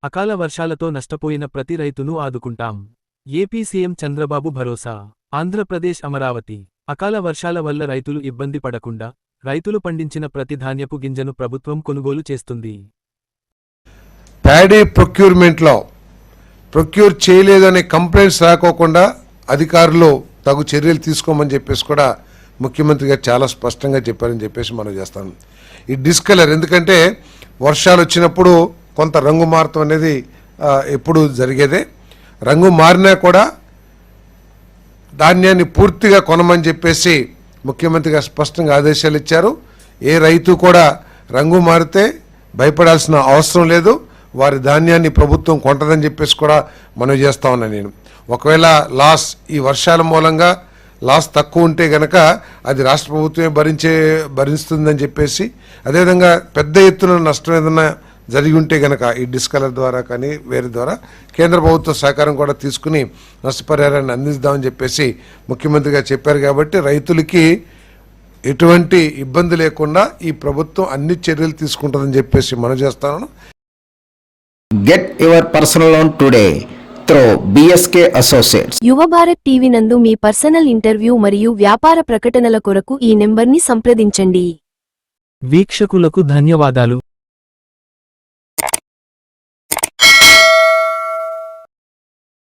అకాల వర్షాలతో నష్టపోయిన ప్రతి రైతును ఆదుకుంటాం. ఏపీ సీఎం చంద్రబాబు భరోసా. ఆంధ్రప్రదేశ్ అమరావతి. అకాల వర్షాల వల్ల రైతులు ఇబ్బంది పడకుండా రైతులు పండించిన ప్రతి ధాన్యపు గింజను ప్రభుత్వం కొనుగోలు చేస్తుంది. ప్యాడీ ప్రొక్యూర్మెంట్లో ప్రొక్యూర్ చేయలేదనే కంప్లైంట్స్ రాకోకుండా అధికారులు తగు చర్యలు తీసుకోమని చెప్పేసి కూడా ముఖ్యమంత్రి గారు చాలా స్పష్టంగా చెప్పారని చెప్పేసి మనం చేస్తాం. ఈ డిస్కలర్ ఎందుకంటే వర్షాలు వచ్చినప్పుడు కొంత రంగు మారటం అనేది ఎప్పుడు జరిగేదే. రంగు మారినా కూడా ధాన్యాన్ని పూర్తిగా కొనమని చెప్పేసి ముఖ్యమంత్రి గారు స్పష్టంగా ఆదేశాలు ఇచ్చారు. ఏ రైతు కూడా రంగు మారితే భయపడాల్సిన అవసరం లేదు, వారి ధాన్యాన్ని ప్రభుత్వం కొంటదని చెప్పేసి కూడా మనం చేస్తా ఉన్నాను నేను. ఒకవేళ లాస్ ఈ వర్షాల మూలంగా లాస్ తక్కువ ఉంటే గనక అది రాష్ట్ర ప్రభుత్వమే భరిస్తుందని చెప్పేసి, అదేవిధంగా పెద్ద ఎత్తున నష్టం ఏదైనా జరిగి ఉంటే గనక ఈ డిస్కలర్ ద్వారా కానీ వేరే ద్వారా కేంద్ర ప్రభుత్వ సహకారం కూడా తీసుకుని నష్టపరిహారాన్ని అందిస్తామని చెప్పేసి ముఖ్యమంత్రి గారు చెప్పారు. కాబట్టి రైతులకి ఎటువంటి ఇబ్బంది లేకుండా ఈ ప్రభుత్వం అన్ని చర్యలు తీసుకుంటుందని చెప్పేసి మనం చేస్తాను. Get your personal loan today through BSK Associates. యువ భారత్ టీవీ నందు మీ పర్సనల్ ఇంటర్వ్యూ మరియు వ్యాపార ప్రకటనల కొరకు ఈ నెంబర్ని సంప్రదించండి. వీక్షకులకు ధన్యవాదాలు.